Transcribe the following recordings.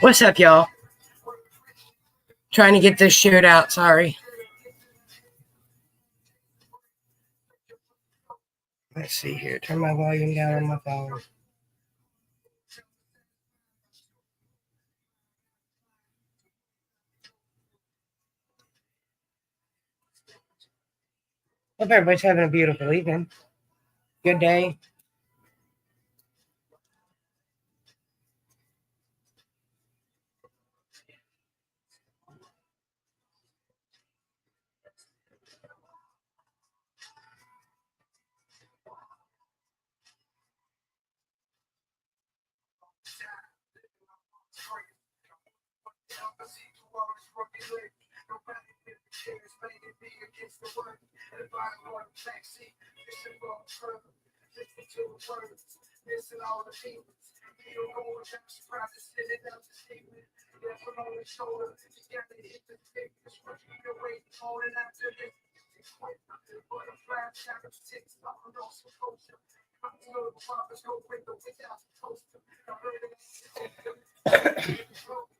What's up, y'all? Trying to get this shared out. Sorry. Let's see here. Turn my volume down on my phone. Hope everybody's having a beautiful evening. Good day.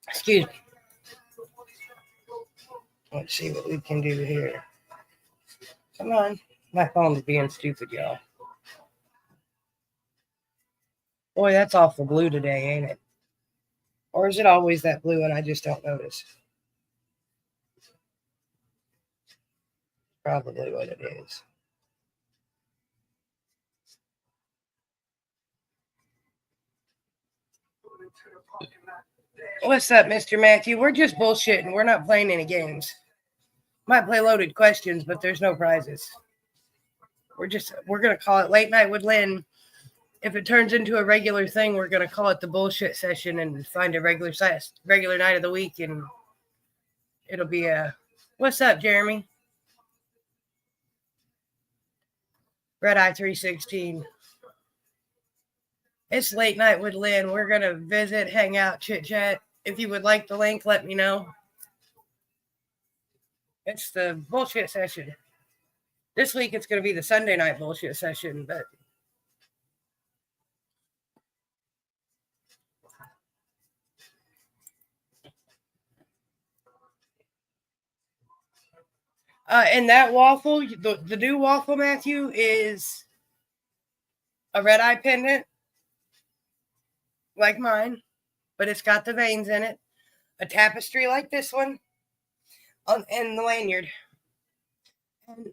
Excuse me. Let's see what we can do here. Come on. My phone's being stupid, y'all. Boy, that's awful blue today, ain't it? Or is it always that blue and I just don't notice? Probably what it is. What's up, Mr. Matthew? We're just bullshitting. We're not playing any games. Might play loaded questions, but there's no prizes. We're going to call it Late Night with Lynn. If it turns into a regular thing, we're going to call it the bullshit session and find a regular night of the week, and it'll be a... What's up, Jeremy? Red Eye 316. It's Late Night with Lynn. We're going to visit, hang out, chit-chat. If you would like the link, let me know. It's the bullshit session. This week, it's going to be the Sunday night bullshit session, but... and that waffle, the new waffle, Matthew, is a red eye pendant, like mine, but it's got the veins in it, a tapestry like this one, and the lanyard. And,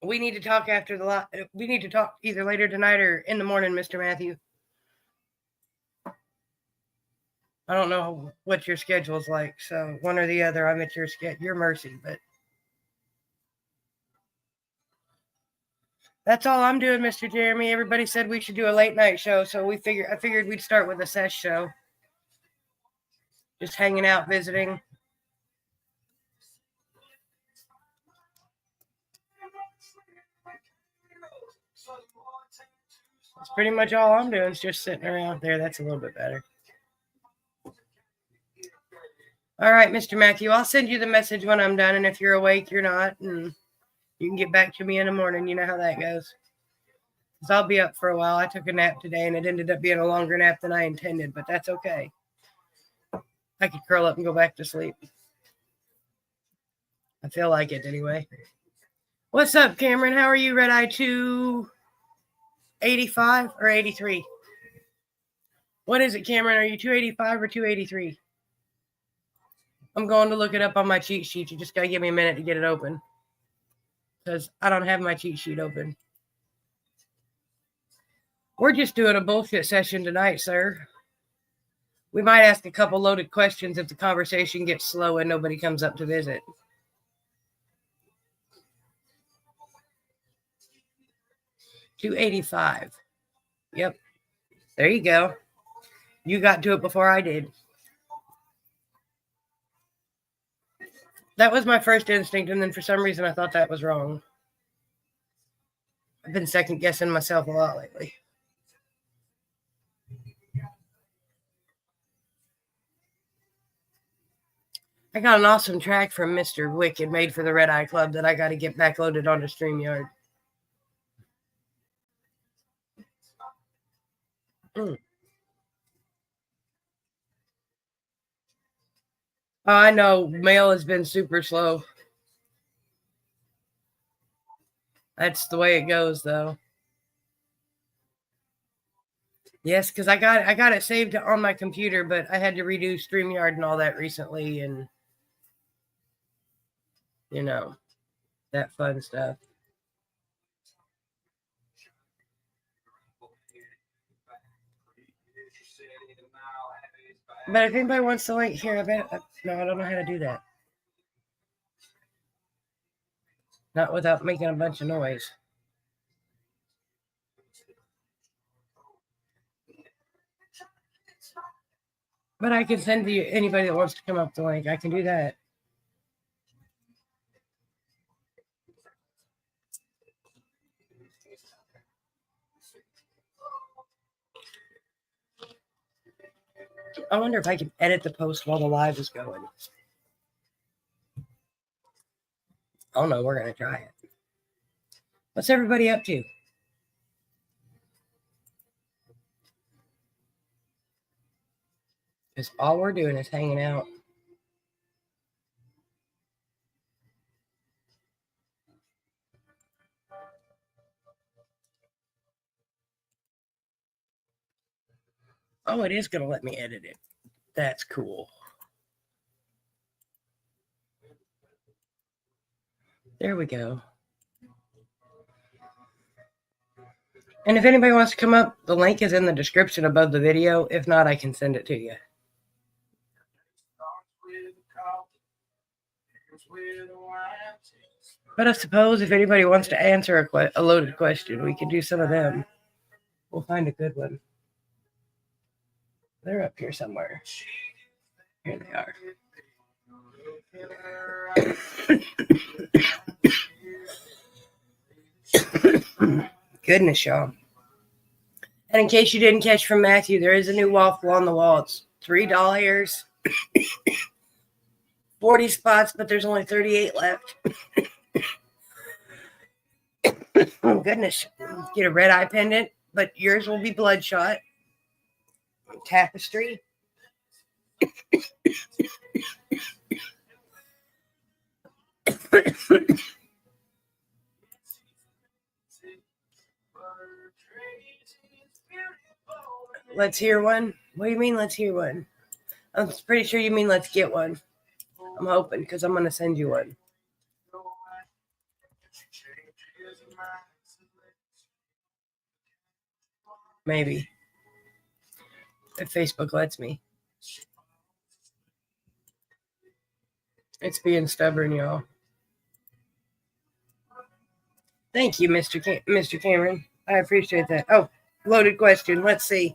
we need to talk we need to talk either later tonight or in the morning, Mr. Matthew. I don't know what your schedule's like, so one or the other. I'm at your mercy, but that's all I'm doing, Mr. Jeremy. Everybody said we should do a late night show, so I figured we'd start with a sesh show. Just hanging out, visiting. That's pretty much all I'm doing is just sitting around there. That's a little bit better. All right, Mr. Matthew, I'll send you the message when I'm done, and if you're awake, you're not, and you can get back to me in the morning. You know how that goes. Because I'll be up for a while. I took a nap today, and it ended up being a longer nap than I intended, but that's okay. I could curl up and go back to sleep. I feel like it anyway. What's up, Cameron? How are you, Red Eye 285 or 83? What is it, Cameron? Are you 285 or 283? I'm going to look it up on my cheat sheet. You just got to give me a minute to get it open. Because I don't have my cheat sheet open. We're just doing a bullshit session tonight, sir. We might ask a couple loaded questions if the conversation gets slow and nobody comes up to visit. $285. Yep. There you go. You got to it before I did. That was my first instinct, and then for some reason I thought that was wrong. I've been second guessing myself a lot lately. I got an awesome track from Mr. Wicked made for the Red Eye Club that I got to get back loaded onto StreamYard. Oh, I know mail has been super slow. That's the way it goes, though. Yes, because I got it saved on my computer, but I had to redo StreamYard and all that recently, and you know, that fun stuff. But if anybody wants to link here, no, I don't know how to do that. Not without making a bunch of noise. But I can send you anybody that wants to come up the link. I can do that. I wonder if I can edit the post while the live is going. Oh no, we're gonna try it. What's everybody up to? Because all we're doing is hanging out. Oh, it is gonna let me edit it. That's cool. There we go. And if anybody wants to come up, the link is in the description above the video. If not, I can send it to you. But I suppose if anybody wants to answer a loaded question, we can do some of them. We'll find a good one. They're up here somewhere. Here they are. Goodness, y'all. And in case you didn't catch from Matthew, there is a new waffle on the wall. It's $3, 40 spots, but there's only 38 left. Oh, goodness. Get a red eye pendant, but yours will be bloodshot. Tapestry. Let's hear one. What do you mean, let's hear one? I'm pretty sure you mean let's get one. I'm hoping, because I'm going to send you one. Maybe. If Facebook lets me. It's being stubborn, y'all. Thank you, Mr. Cameron. I appreciate that. Oh, loaded question. Let's see.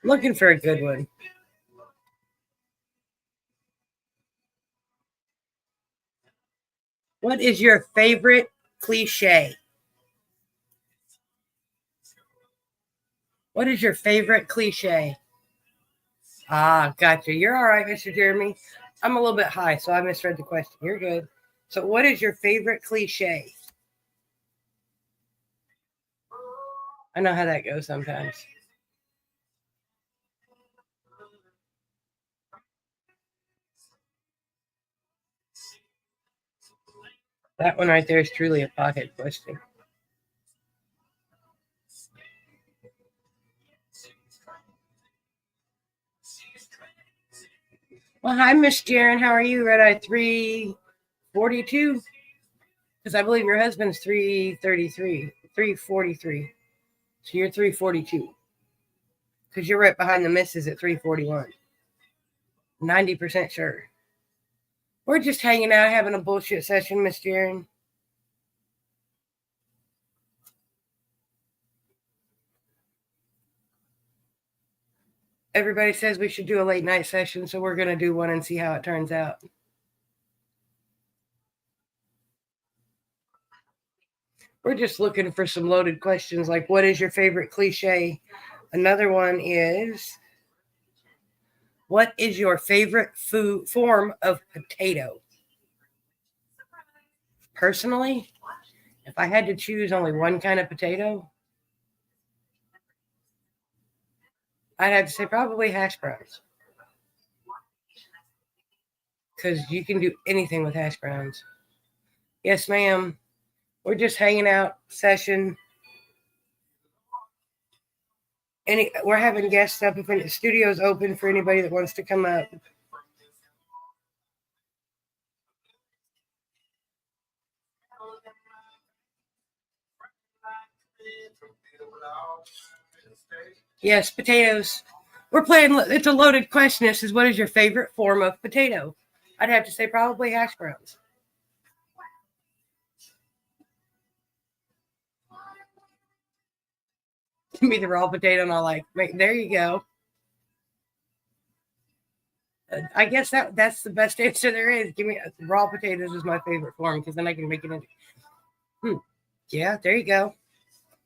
Looking for a good one. What is your favorite cliche? What is your favorite cliche? Ah, gotcha. You're all right, Mr. Jeremy. I'm a little bit high, so I misread the question. You're good. So, what is your favorite cliche? I know how that goes sometimes. That one right there is truly a pocket question. Well, hi, Miss Jaren. How are you? Red Eye 342? Because I believe your husband's 333, 343. So you're 342. Because you're right behind the missus at 341. 90% sure. We're just hanging out, having a bullshit session, Miss Jaren. Everybody says we should do a late night session, so we're going to do one and see how it turns out. We're just looking for some loaded questions like, what is your favorite cliche? Another one is, what is your favorite food form of potato? Personally, if I had to choose only one kind of potato, I'd have to say probably hash browns. Because you can do anything with hash browns. Yes, ma'am. We're just hanging out session. We're having guests up. If the studio's open for anybody that wants to come up. Yes, potatoes. We're playing. It's a loaded question. This is, what is your favorite form of potato? I'd have to say probably hash browns. Give me the raw potato, and I'll like. There you go. I guess that's the best answer there is. Give me raw potatoes is my favorite form because then I can make it into. Yeah, there you go.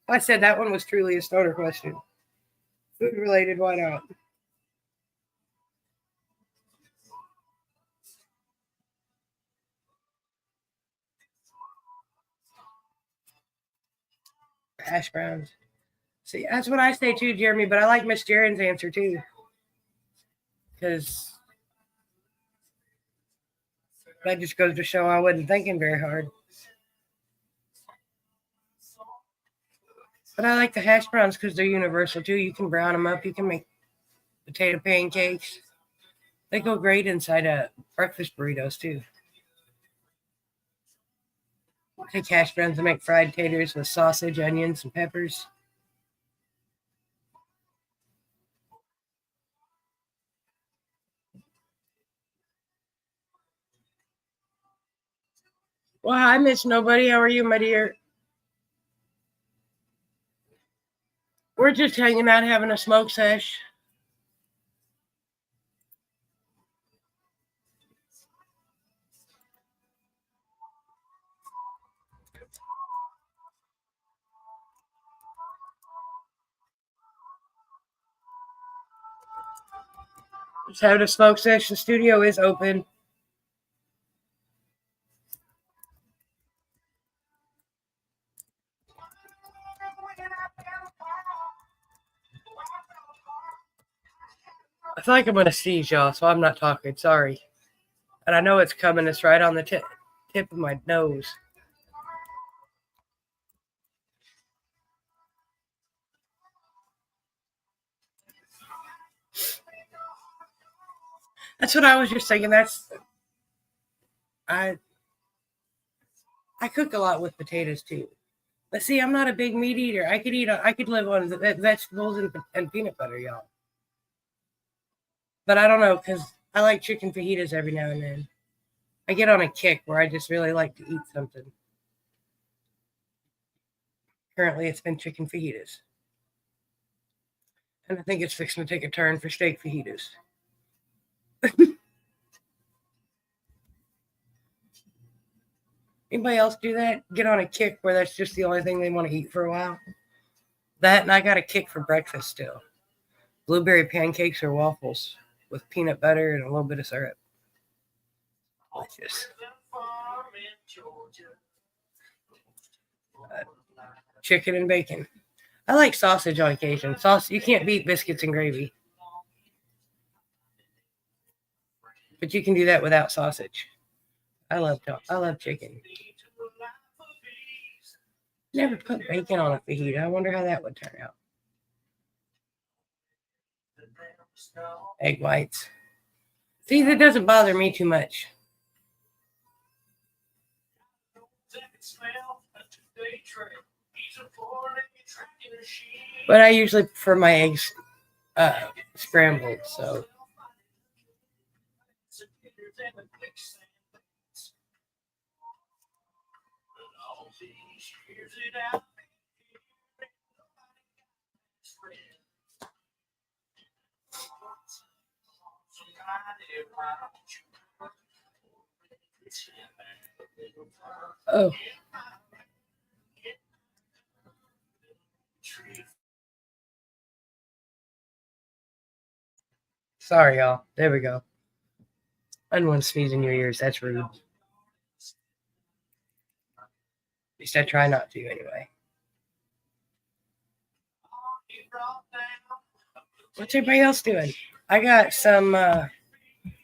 I said that one was truly a stoner question. Food related, why not? Hash browns. See, that's what I say too, Jeremy, but I like Miss Jaren's answer too. Because that just goes to show I wasn't thinking very hard. But I like the hash browns because they're universal too. You can brown them up. You can make potato pancakes. They go great inside breakfast burritos too. Take hash browns and make fried taters with sausage, onions, and peppers. Well, hi, Miss Nobody. How are you, my dear? We're just hanging out, having a smoke sesh. Just having a smoke sesh. The studio is open. I feel like I'm going to sneeze, y'all, so I'm not talking. Sorry. And I know it's coming. It's right on the tip of my nose. That's what I was just thinking. I I cook a lot with potatoes too. But see, I'm not a big meat eater. I could live on vegetables and peanut butter, y'all. But I don't know because I like chicken fajitas every now and then. I get on a kick where I just really like to eat something. Currently, it's been chicken fajitas, and I think it's fixing to take a turn for steak fajitas. Anybody else do that? Get on a kick where that's just the only thing they want to eat for a while? That, and I got a kick for breakfast still. Blueberry pancakes or waffles with peanut butter and a little bit of syrup. Delicious. Chicken and bacon. I like sausage on occasion. You can't beat biscuits and gravy. But you can do that without sausage. I love chicken. Never put bacon on a fajita. I wonder how that would turn out. Egg whites. See, that doesn't bother me too much. But I usually prefer my eggs scrambled, so. Oh. Sorry, y'all. There we go. I don't want to sneeze in your ears. That's rude. At least I try not to, anyway. What's everybody else doing? I got some, I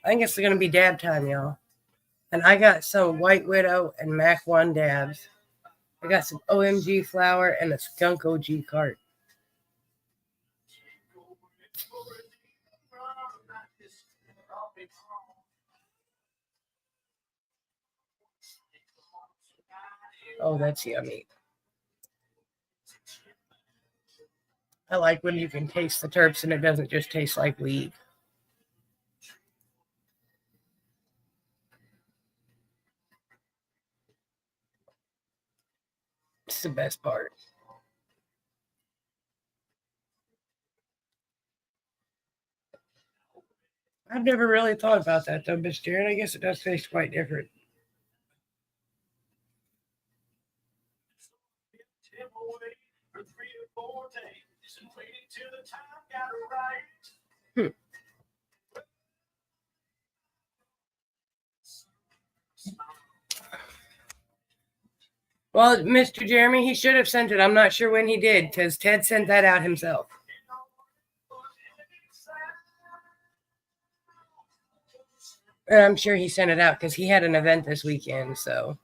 think it's going to be dab time, y'all. And I got some White Widow and Mac 1 dabs. I got some OMG flour and a Skunk OG cart. Oh, that's yummy. I like when you can taste the terps and it doesn't just taste like weed. It's the best part. I've never really thought about that though, Miss Jared. I guess it does taste quite different. Hmm. Well, Mr. Jeremy, he should have sent it. I'm not sure when he did because Ted sent that out himself. And I'm sure he sent it out because he had an event this weekend. So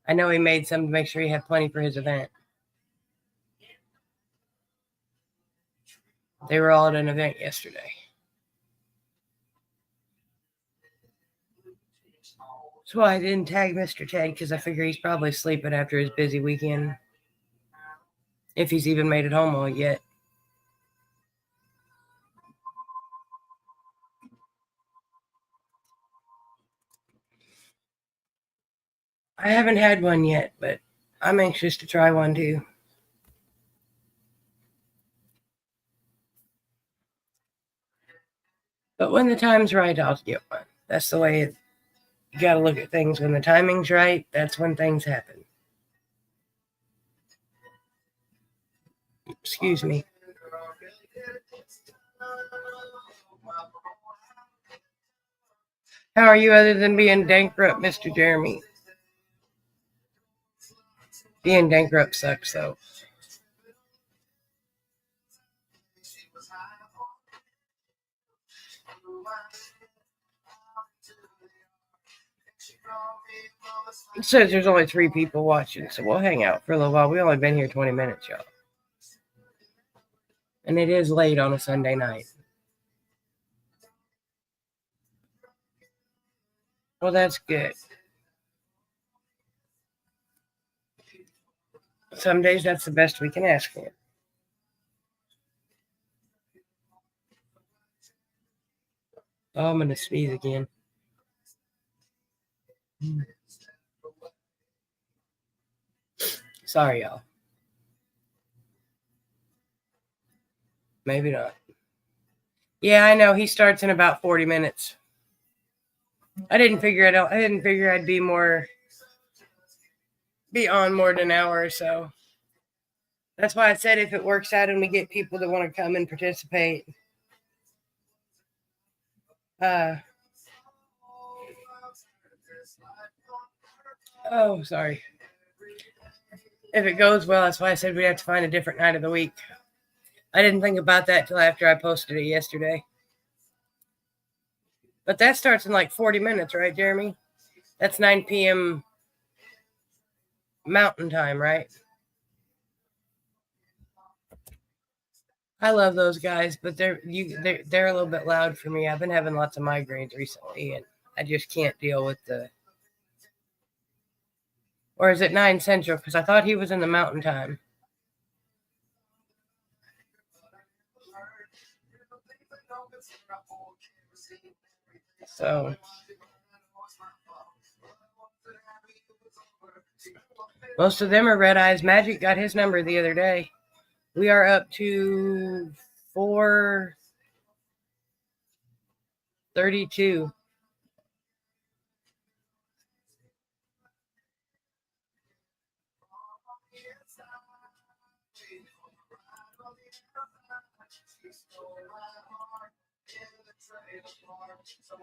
I know he made some to make sure he had plenty for his event. They were all at an event yesterday. That's why I didn't tag Mr. Ted because I figure he's probably sleeping after his busy weekend. If he's even made it home all yet. I haven't had one yet, but I'm anxious to try one too. But when the time's right, I'll get one. That's the way you got to look at things. When the timing's right, that's when things happen. Excuse me. How are you other than being bankrupt, Mr. Jeremy? Being bankrupt sucks, though. It says there's only 3 people watching, so we'll hang out for a little while. We've only been here 20 minutes, y'all. And it is late on a Sunday night. Well, that's good. Some days that's the best we can ask for. Oh, I'm going to sneeze again. Sorry, y'all. Maybe not. Yeah, I know. He starts in about 40 minutes. I didn't figure it out. I didn't figure I'd be on more than an hour or so. That's why I said if it works out and we get people that want to come and participate. Sorry. If it goes well, that's why I said we have to find a different night of the week. I didn't think about that till after I posted it yesterday. But that starts in like 40 minutes, right, Jeremy? That's 9 p.m. Mountain Time, right? I love those guys, but they're a little bit loud for me. I've been having lots of migraines recently, and I just can't deal with the. Or is it 9 Central? Because I thought he was in the Mountain Time. So Most of them are red eyes. Magic got his number the other day. We are up to 432.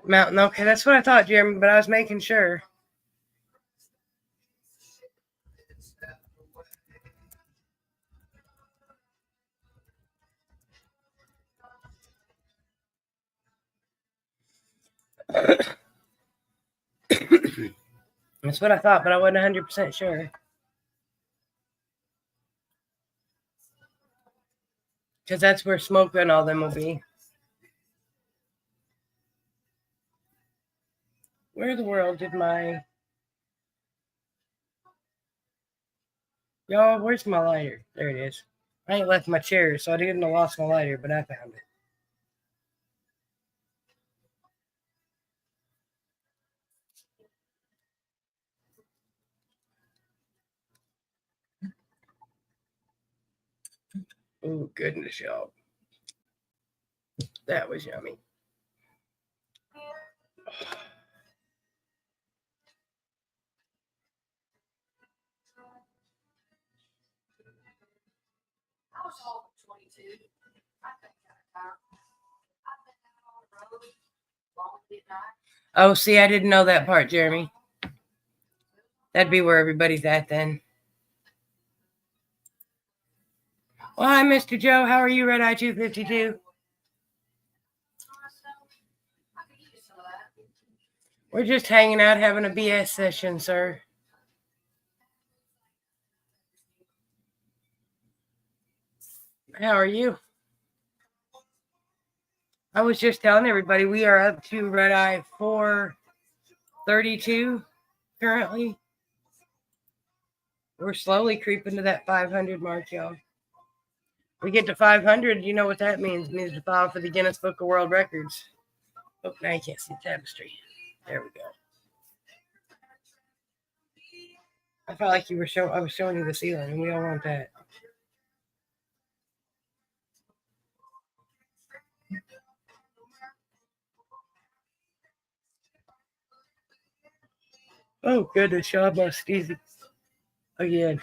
Mountain. Okay, that's what I thought, Jeremy, but I was making sure. That's what I thought, but I wasn't 100% sure. Because that's where Smoke and all them will be. Where in the world did my... Y'all, where's my lighter? There it is. I ain't left my chair, so I didn't have lost my lighter, but I found it. Oh, goodness, y'all. That was yummy. Oh, see, I didn't know that part, Jeremy. That'd be where everybody's at then. Well, hi, Mr. Joe. How are you, Red Eye 252? We're just hanging out, having a BS session, sir. How are you? I was just telling everybody we are up to Red Eye 432 currently. We're slowly creeping to that 500 mark, y'all. We get to 500, you know what that means. It means to file for the Guinness Book of World Records. Oh, now you can't see the tapestry. There we go. I felt like I was showing you the ceiling, and we all want that. Oh, goodness, y'all must easy again.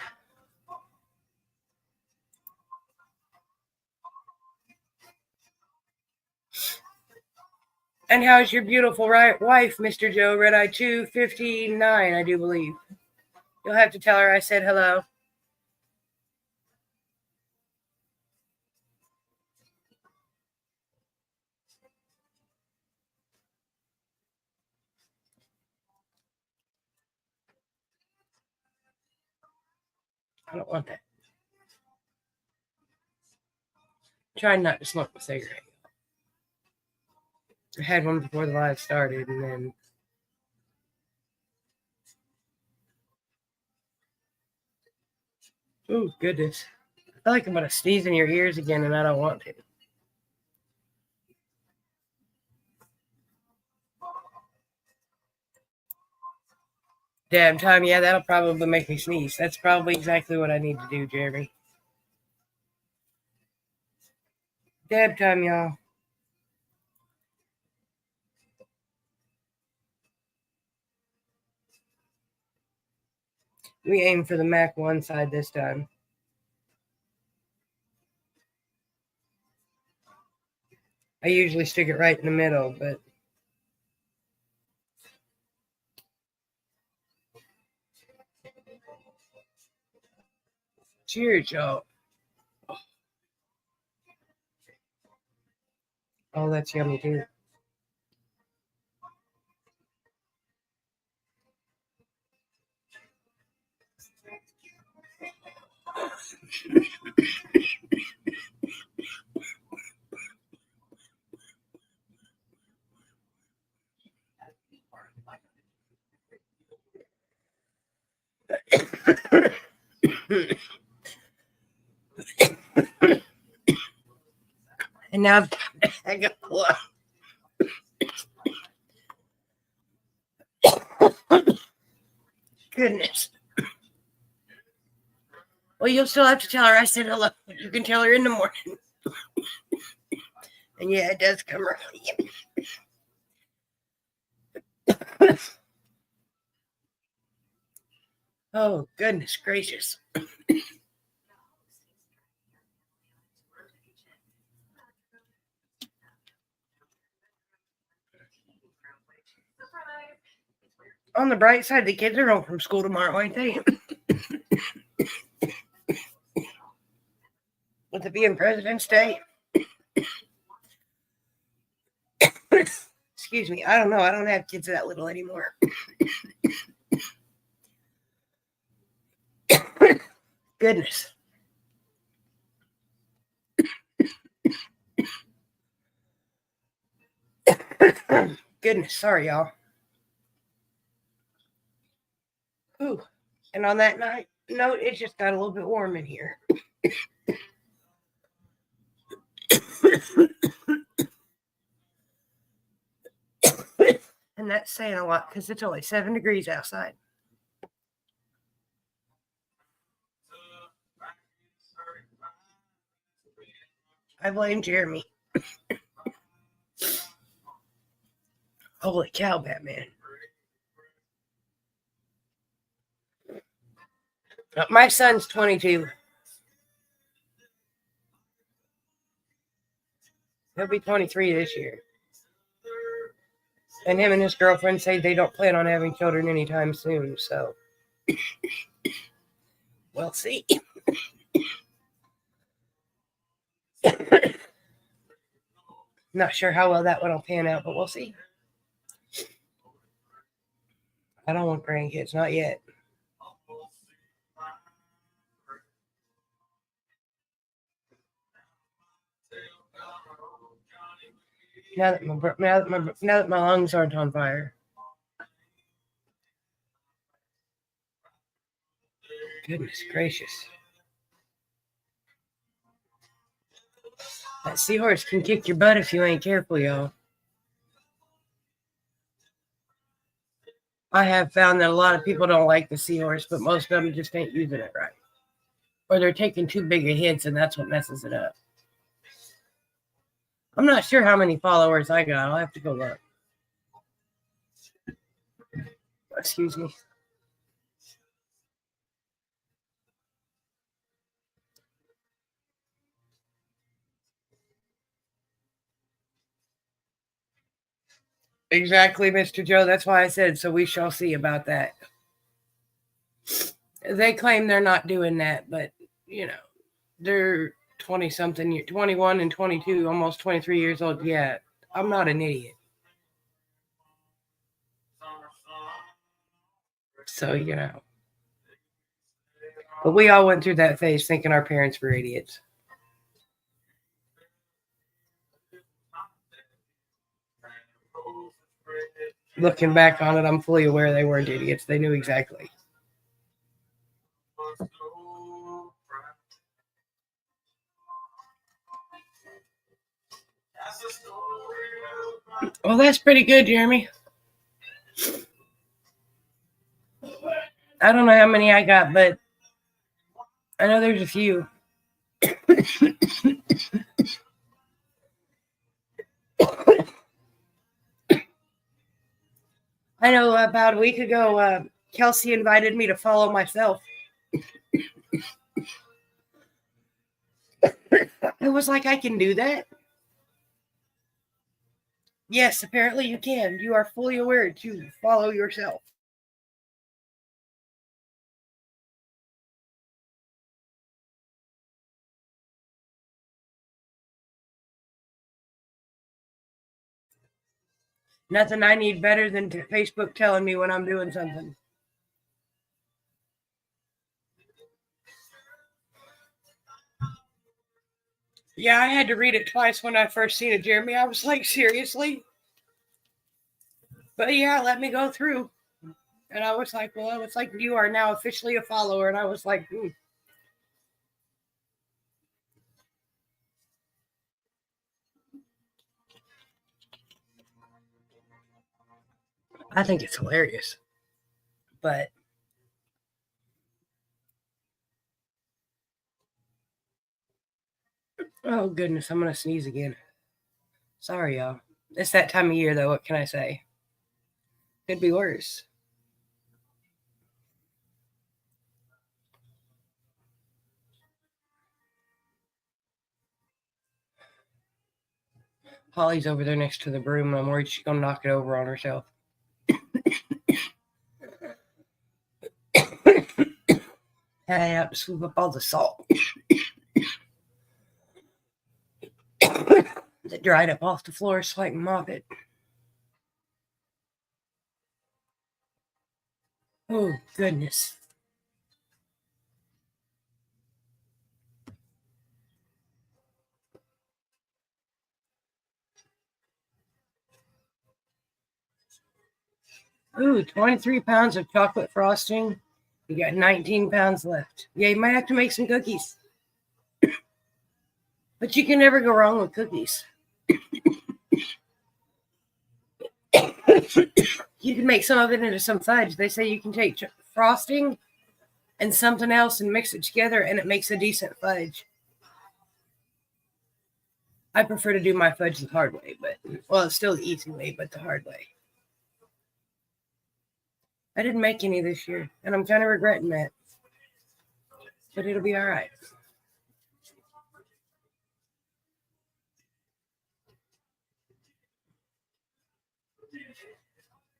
And how's your beautiful wife, Mr. Joe? Red Eye 259, I do believe. You'll have to tell her I said hello. I don't want that. Trying not to smoke a cigarette. I had one before the live started, and then... Oh, goodness. I feel like I'm going to sneeze in your ears again, and I don't want to. Damn time, yeah, that'll probably make me sneeze. That's probably exactly what I need to do, Jeremy. Dab time, y'all. We aim for the Mac 1 side this time. I usually stick it right in the middle, but... Cheers, y'all. Oh, that's yummy, too. And now I got Goodness. Well, you'll still have to tell her I said hello. You can tell her in the morning. And yeah, it does come early. Oh, goodness gracious. On the bright side, the kids are home from school tomorrow, ain't they? With it being President's Day. Excuse me. I don't know. I don't have kids that little anymore. Goodness. Goodness. Sorry, y'all. Ooh. And on that note, it just got a little bit warm in here. And that's saying a lot because it's only 7 degrees outside. I blame Jeremy. Holy cow, Batman. My son's 22. He'll be 23 this year. And him and his girlfriend say they don't plan on having children anytime soon, so we'll see. Not sure how well that one will pan out, but we'll see. I don't want grandkids, not yet. Now that my lungs aren't on fire. Goodness gracious. That seahorse can kick your butt if you ain't careful, y'all. I have found that a lot of people don't like the seahorse, but most of them just ain't using it right. Or they're taking too big of hits, and that's what messes it up. I'm not sure how many followers I got. I'll have to go look. Excuse me. Exactly, Mr. Joe. That's why I said, so we shall see about that. They claim they're not doing that, but, they're 20-something, 21 and 22, almost 23 years old. Yeah, I'm not an idiot. So, But we all went through that phase thinking our parents were idiots. Looking back on it, I'm fully aware they weren't idiots. They knew exactly. Well, that's pretty good, Jeremy. I don't know how many I got, but I know there's a few. I know about a week ago, Kelsey invited me to follow myself. It was like, I can do that. Yes, apparently you can. You are fully aware to follow yourself. Nothing I need better than Facebook telling me when I'm doing something. Yeah, I had to read it twice when I first seen it, Jeremy. I was like, seriously? But yeah, let me go through. And I was like, well, it's like you are now officially a follower. And I was like, I think it's hilarious. But Oh, goodness. I'm going to sneeze again. Sorry, y'all. It's that time of year, though. What can I say? Could be worse. Holly's over there next to the broom, and I'm worried she's going to knock it over on herself. I have to sweep up all the salt that dried up off the floor so I can mop it. Oh, goodness. Ooh, 23 pounds of chocolate frosting. You got 19 pounds left. Yeah, you might have to make some cookies. But you can never go wrong with cookies. You can make some of it into some fudge. They say you can take frosting and something else and mix it together, and it makes a decent fudge. I prefer to do my fudge the hard way, but, well, it's still the easy way, but the hard way. I didn't make any this year, and I'm kind of regretting that. But it'll be all right.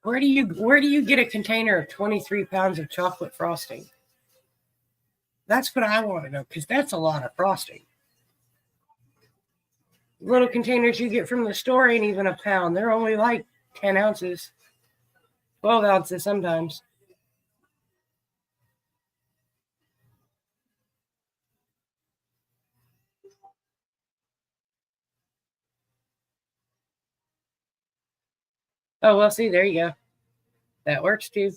Where do you get a container of 23 pounds of chocolate frosting? That's what I want to know, because that's a lot of frosting. Little containers you get from the store ain't even a pound. They're only like 10 ounces, 12 ounces sometimes. Oh, well, see, there you go. That works too.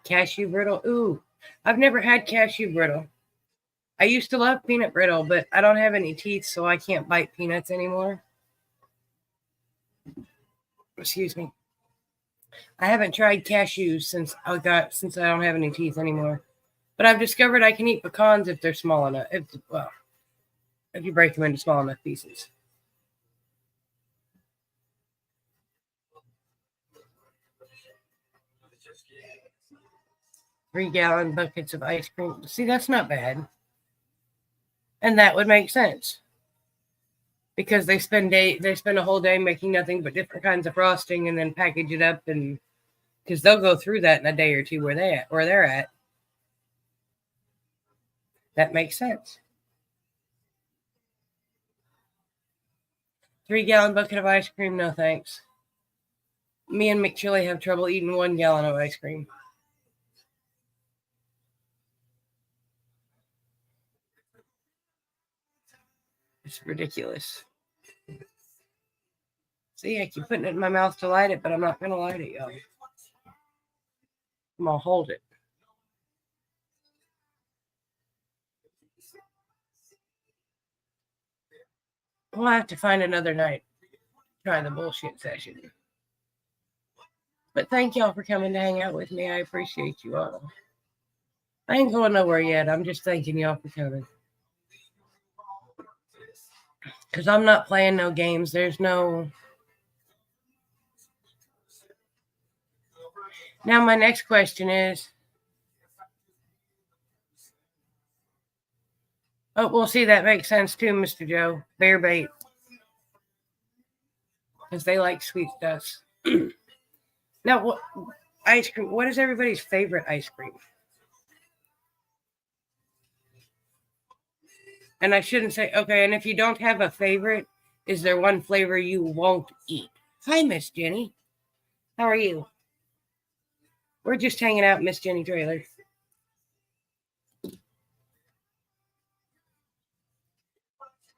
Cashew brittle. Ooh, I've never had cashew brittle. I used to love peanut brittle, but I don't have any teeth, so I can't bite peanuts anymore. Excuse me. I haven't tried cashews since I don't have any teeth anymore. But I've discovered I can eat pecans if they're small enough. If you break them into small enough pieces. 3-gallon buckets of ice cream. See, that's not bad. And that would make sense. Because they spend a whole day making nothing but different kinds of frosting and then package it up, and because they'll go through that in a day or two where they're at. That makes sense. 3-gallon bucket of ice cream, no thanks. Me and McChilly have trouble eating 1 gallon of ice cream. It's ridiculous. See, I keep putting it in my mouth to light it, but I'm not going to light it, y'all. I'm going to hold it. We'll have to find another night. Try the bullshit session. But thank y'all for coming to hang out with me. I appreciate you all. I ain't going nowhere yet. I'm just thanking y'all for coming. Because I'm not playing no games. There's no... Now, my next question is... Oh, well, see, that makes sense too, Mr. Joe. Bear bait. Because they like sweet stuff. Now, what ice cream? What is everybody's favorite ice cream? And I shouldn't say, okay, and if you don't have a favorite, is there one flavor you won't eat? Hi, Miss Jenny. How are you? We're just hanging out, Miss Jenny Trailer.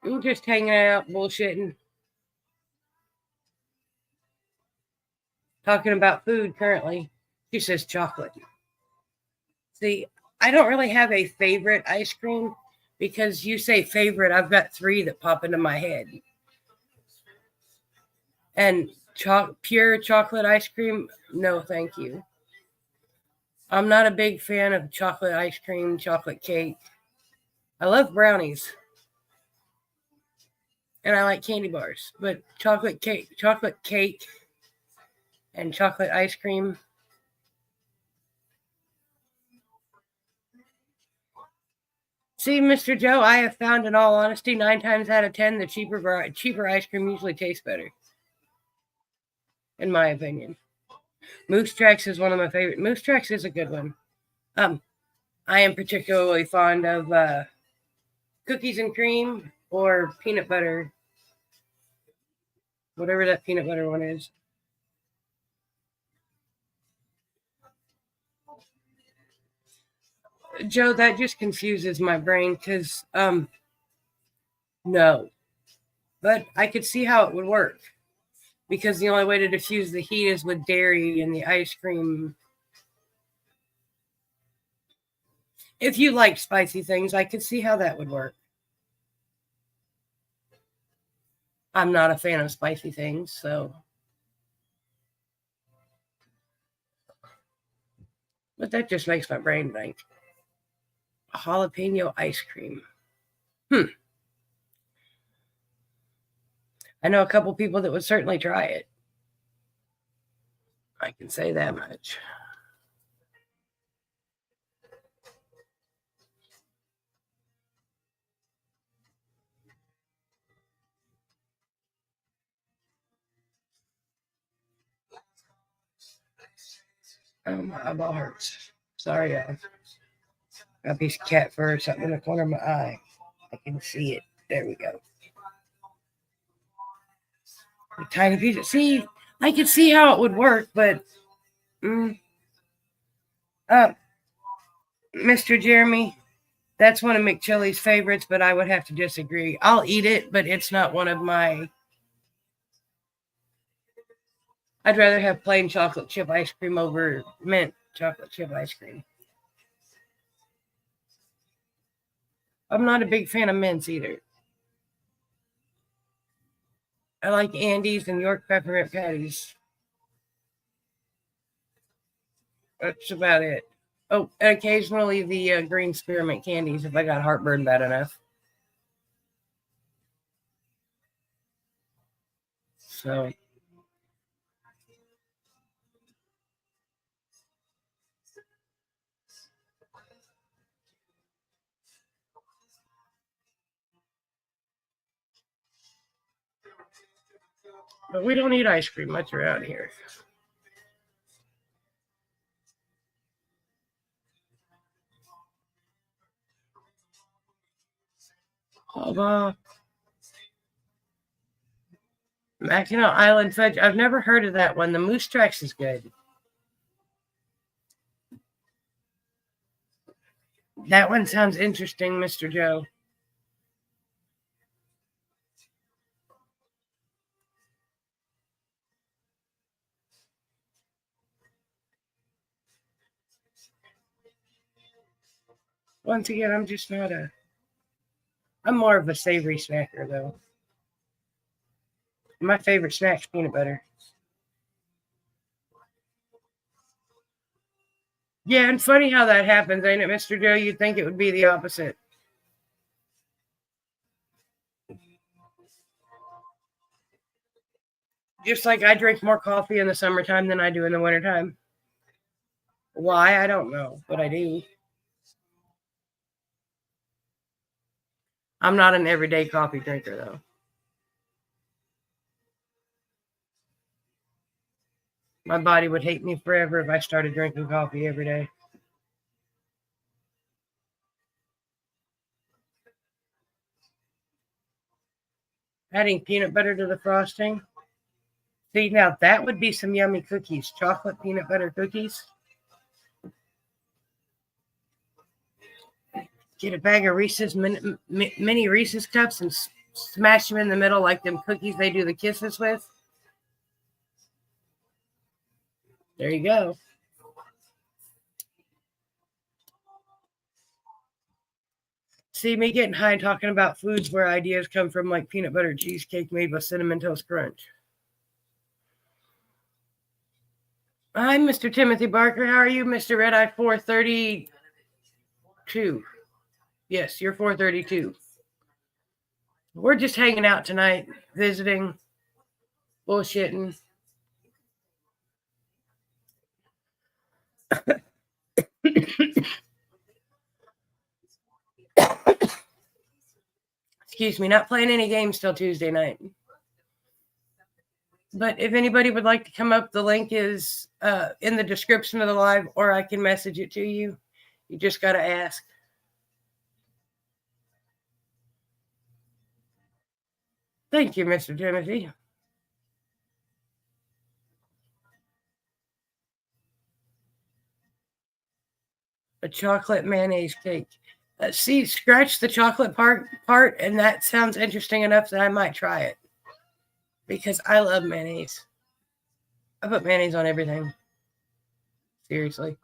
We're just hanging out, bullshitting. Talking about food currently. She says chocolate. See, I don't really have a favorite ice cream because you say favorite, I've got 3 that pop into my head. And pure chocolate ice cream, no, thank you. I'm not a big fan of chocolate ice cream, chocolate cake. I love brownies. And I like candy bars, but chocolate cake, and chocolate ice cream. See, Mr. Joe, I have found, in all honesty, 9 times out of 10, the cheaper ice cream usually tastes better, in my opinion. Moose Tracks is one of my favorite. Moose Tracks is a good one. I am particularly fond of cookies and cream or peanut butter, whatever that peanut butter one is. Joe, that just confuses my brain because, no. But I could see how it would work because the only way to diffuse the heat is with dairy and the ice cream. If you like spicy things, I could see how that would work. I'm not a fan of spicy things, so. But that just makes my brain think. Jalapeno ice cream. I know a couple people that would certainly try it. I can say that much. My eyeball hurts. Sorry, I got a piece of cat fur or something in the corner of my eye. I can see it. There we go. A tiny piece of, see, I could see how it would work, but Mr. Jeremy, that's one of McChilly's favorites, but I would have to disagree. I'll eat it, but it's not one of my. I'd rather have plain chocolate chip ice cream over mint chocolate chip ice cream. I'm not a big fan of mints either. I like Andes and York peppermint patties. That's about it. Oh, and occasionally the green spearmint candies if I got heartburn bad enough. So, but we don't eat ice cream much around here. Mackinac Island fudge. I've never heard of that one. The Moose Tracks is good. That one sounds interesting, Mr. Joe. Once again, I'm just not a. I'm more of a savory snacker, though. My favorite snack's peanut butter. Yeah, and funny how that happens, ain't it, Mr. Joe? You'd think it would be the opposite. Just like I drink more coffee in the summertime than I do in the wintertime. Why? I don't know, but I do. I'm not an everyday coffee drinker, though. My body would hate me forever if I started drinking coffee every day. Adding peanut butter to the frosting. See, now that would be some yummy cookies. Chocolate peanut butter cookies. Get a bag of Reese's mini Reese's cups and smash them in the middle like them cookies they do the kisses with. There you go. See, me getting high and talking about foods where ideas come from, like peanut butter cheesecake made with cinnamon toast crunch. I'm Mr. Timothy Barker. How are you, Mr. Red Eye 432? Yes, you're 432. We're just hanging out tonight, visiting, bullshitting. Excuse me, not playing any games till Tuesday night. But if anybody would like to come up, the link is in the description of the live, or I can message it to you. You just got to ask. Thank you, Mr. Timothy. A chocolate mayonnaise cake. See, scratch the chocolate part, and that sounds interesting enough that I might try it. Because I love mayonnaise. I put mayonnaise on everything. Seriously.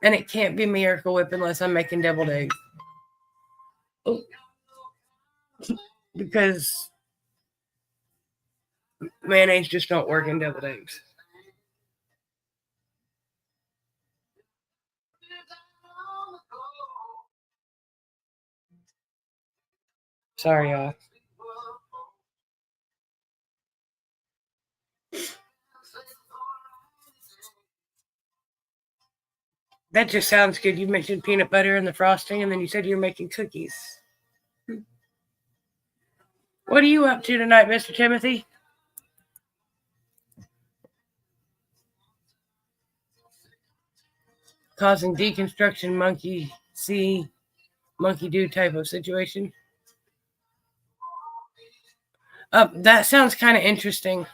And it can't be Miracle Whip unless I'm making deviled eggs. Oh. Because mayonnaise just don't work in deviled eggs. Sorry, y'all. That just sounds good. You mentioned peanut butter and the frosting, and then you said you're making cookies. What are you up to tonight, Mr. Timothy? Causing deconstruction monkey see, monkey do type of situation. That sounds kind of interesting.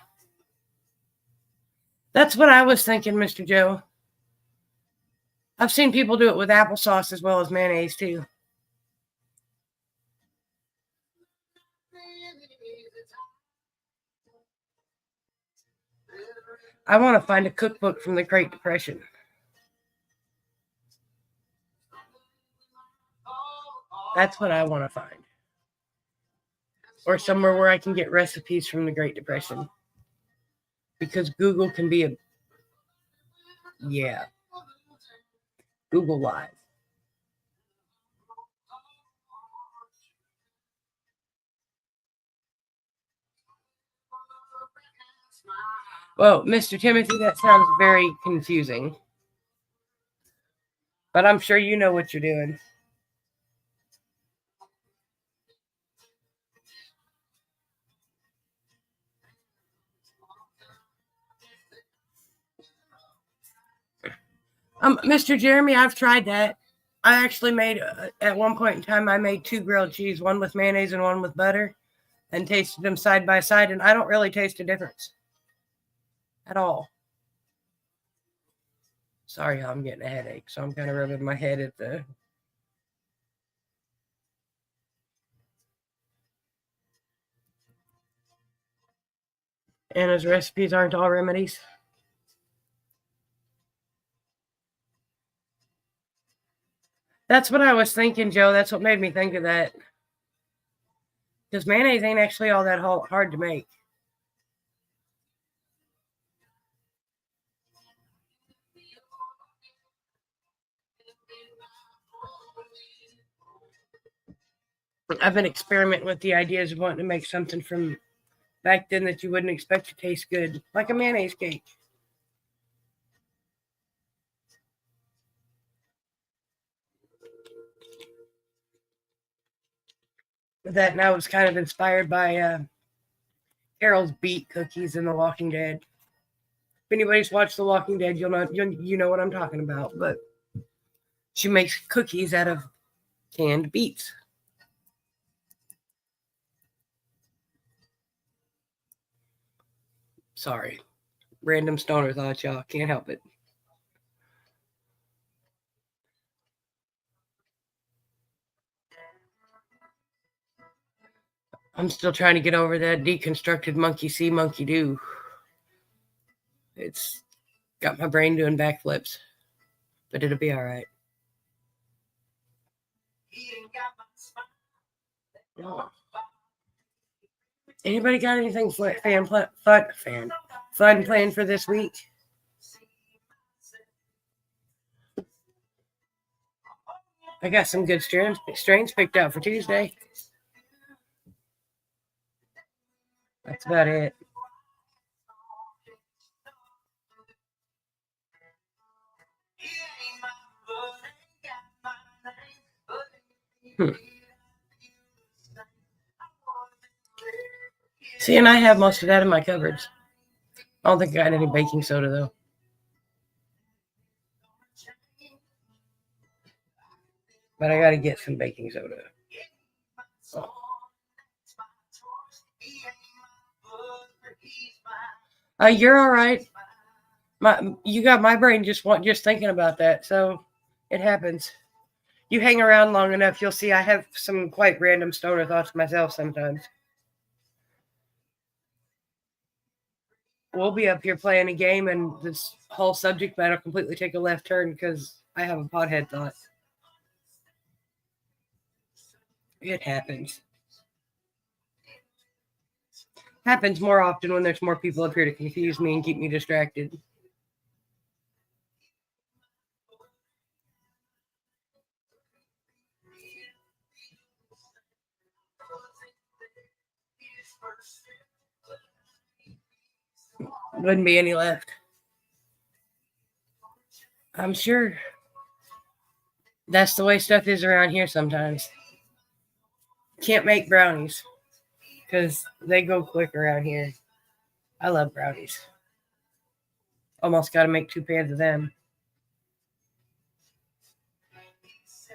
That's what I was thinking, Mr. Joe. I've seen people do it with applesauce as well as mayonnaise, too. I want to find a cookbook from the Great Depression. That's what I want to find. Or somewhere where I can get recipes from the Great Depression. Because Google can be a... Yeah. Google Live. Well, Mr. Timothy, that sounds very confusing. But I'm sure you know what you're doing. Mr. Jeremy, I've tried that. I actually made, at one point in time, I made 2 grilled cheese, one with mayonnaise and one with butter, and tasted them side by side, and I don't really taste a difference at all. Sorry, I'm getting a headache, so I'm kind of rubbing my head at the... Anna's recipes aren't all remedies. That's what I was thinking, Joe. That's what made me think of that. Because mayonnaise ain't actually all that hard to make. I've been experimenting with the ideas of wanting to make something from back then that you wouldn't expect to taste good, like a mayonnaise cake. That now was kind of inspired by Carol's beet cookies in The Walking Dead. If anybody's watched The Walking Dead, you know what I'm talking about. But she makes cookies out of canned beets. Sorry, random stoner thoughts, y'all. Can't help it. I'm still trying to get over that deconstructed monkey see, monkey do. It's got my brain doing backflips, but it'll be all right. Oh. Anybody got anything fun planned for this week? I got some good strains picked out for Tuesday. That's about it. See, and I have most of that in my cupboards. I don't think I got any baking soda, though. But I got to get some baking soda. You're all right. You got my brain just thinking about that, so it happens. You hang around long enough, you'll see I have some quite random stoner thoughts myself sometimes. We'll be up here playing a game, and this whole subject matter completely take a left turn because I have a pothead thought. It happens. Happens more often when there's more people up here to confuse me and keep me distracted. Wouldn't be any left. I'm sure. That's the way stuff is around here sometimes. Can't make brownies because they go quick around here. I love brownies. Almost got to make 2 pans of them.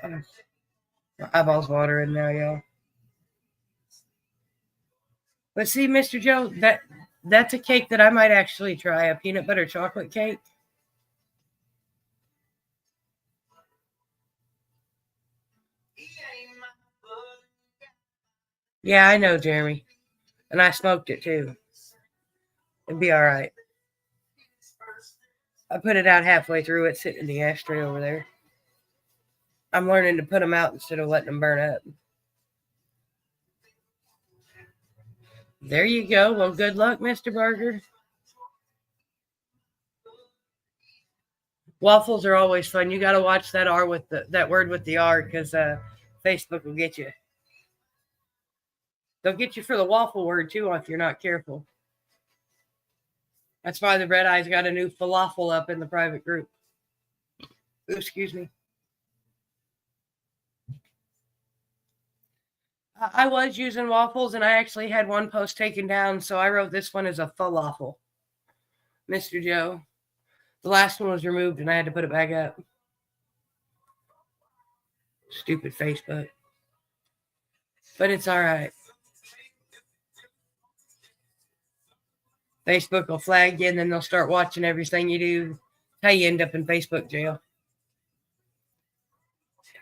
My eyeballs watering now, y'all. But see, Mr. Joe, that's a cake that I might actually try, a peanut butter chocolate cake. Yeah, I know, Jeremy. And I smoked it too. It'd be all right. I put it out halfway through. It's sitting in the ashtray over there. I'm learning to put them out instead of letting them burn up. There you go. Well, good luck, Mr. Burger. Waffles are always fun. You got to watch that R with that word with the R because Facebook will get you. They'll get you for the waffle word too if you're not careful. That's why the Red Eyes got a new falafel up in the private group. Ooh, excuse me. I was using waffles, and I actually had one post taken down, so I wrote this one as a falafel. Mr. Joe. The last one was removed, and I had to put it back up. Stupid Facebook. But it's all right. Facebook will flag you, and then they'll start watching everything you do. How you end up in Facebook jail.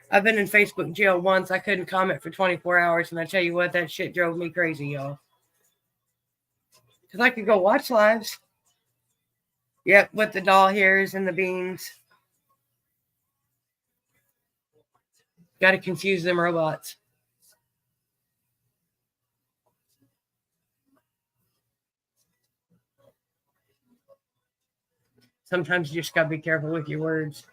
I've been in Facebook jail once. I couldn't comment for 24 hours, and I tell you what, that shit drove me crazy, y'all. Because I could go watch lives. Yep, with the doll hairs and the beans. Got to confuse them robots. Sometimes you just got to be careful with your words.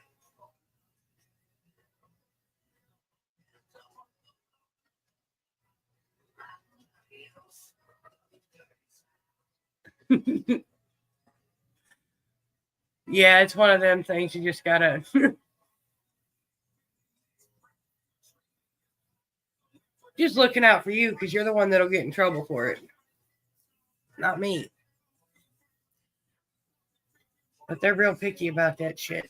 Yeah, it's one of them things you just got to... just looking out for you because you're the one that'll get in trouble for it. Not me. But they're real picky about that shit.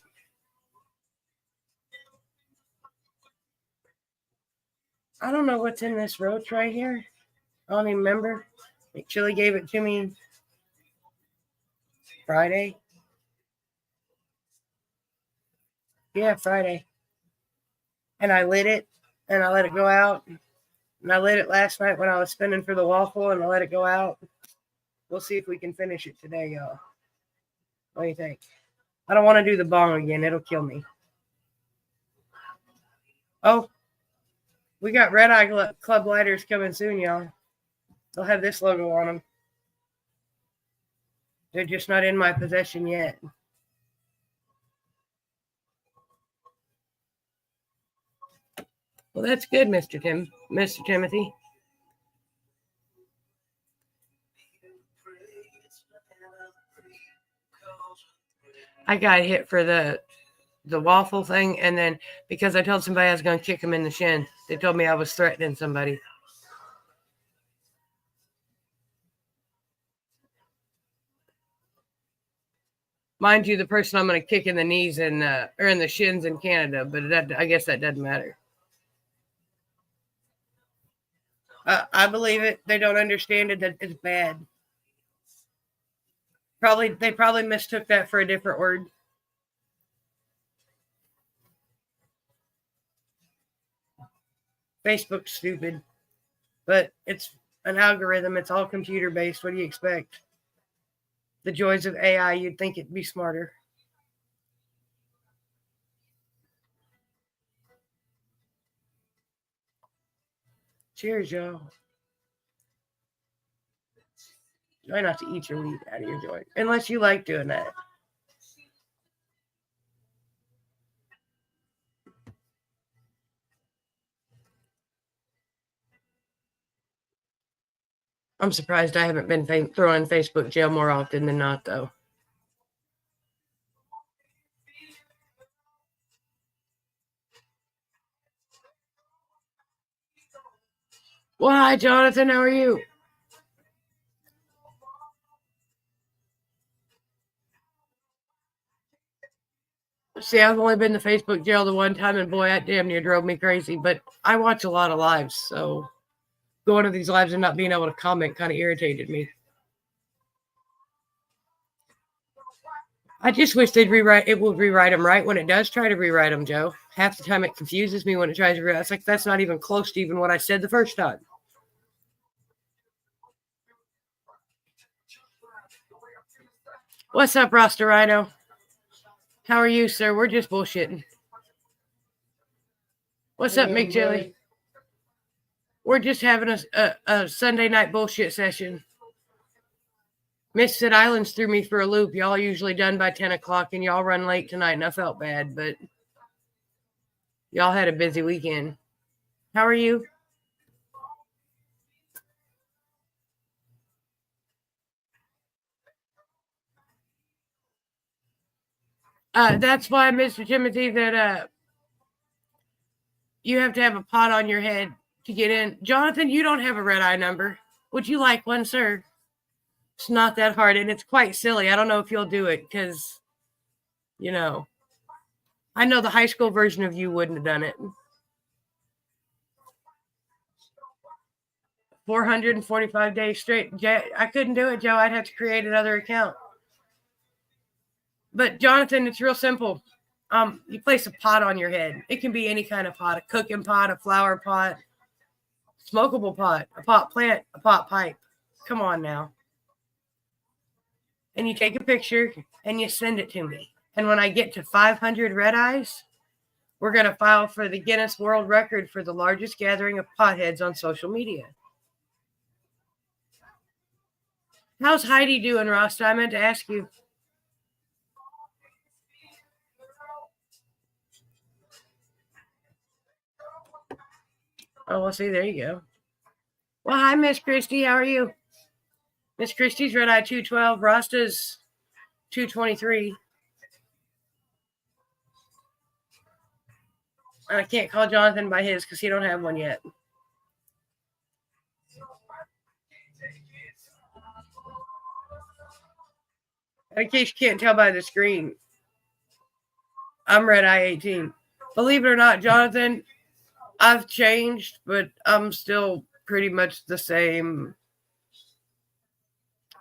I don't know what's in this roach right here. I don't even remember. Chili gave it to me Friday. Yeah, Friday. And I lit it and I let it go out. And I lit it last night when I was spinning for the waffle and I let it go out. We'll see if we can finish it today, y'all. What do you think? I don't want to do the bong again. It'll kill me. Oh, we got Red Eye Club lighters coming soon, y'all. They'll have this logo on them. They're just not in my possession yet. Well, that's good, Mr. Timothy. I got hit for the waffle thing, and then because I told somebody I was going to kick him in the shin, they told me I was threatening somebody. Mind you, the person I'm going to kick in the knees and or in the shins in Canada, but I guess that doesn't matter. I believe it. They don't understand it. That it's bad. They probably mistook that for a different word. Facebook's stupid, but it's an algorithm. It's all computer based. What do you expect? The joys of AI. You'd think it'd be smarter. Cheers, y'all. Try not to eat your weed out of your joint, unless you like doing that. I'm surprised I haven't been thrown in Facebook jail more often than not, though. Well, hi, Jonathan. How are you? See, I've only been to Facebook jail the one time, and boy, that damn near drove me crazy. But I watch a lot of lives, so going to these lives and not being able to comment kind of irritated me. I just wish they'd rewrite. It will rewrite them right when it does try to rewrite them, Joe. Half the time it confuses me when it tries to rewrite. It's like that's not even close to even what I said the first time. What's up, Rasta Rhino? How are you, sir? We're just bullshitting. What's up, Mick Jelly? We're just having a Sunday night bullshit session. Misfit Islands threw me for a loop. Y'all usually done by 10 o'clock, and y'all run late tonight, and I felt bad, but y'all had a busy weekend. How are you? That's why, Mr. Timothy, that you have to have a pot on your head to get in. Jonathan, you don't have a red eye number. Would you like one, sir? It's not that hard, and it's quite silly. I don't know if you'll do it because, I know the high school version of you wouldn't have done it. 445 days straight. I couldn't do it, Joe. I'd have to create another account. But Jonathan, it's real simple. You place a pot on your head. It can be any kind of pot, a cooking pot, a flower pot, smokable pot, a pot plant, a pot pipe. Come on now. And you take a picture and you send it to me. And when I get to 500 red eyes, we're going to file for the Guinness World Record for the largest gathering of potheads on social media. How's Heidi doing, Ross? I meant to ask you. Oh, well, see, there you go. Well, hi, Miss Christie. How are you? Miss Christie's red eye 212. Rasta's 223. And I can't call Jonathan by his because he don't have one yet. In case you can't tell by the screen, I'm red eye 18. Believe it or not, Jonathan, I've changed, but I'm still pretty much the same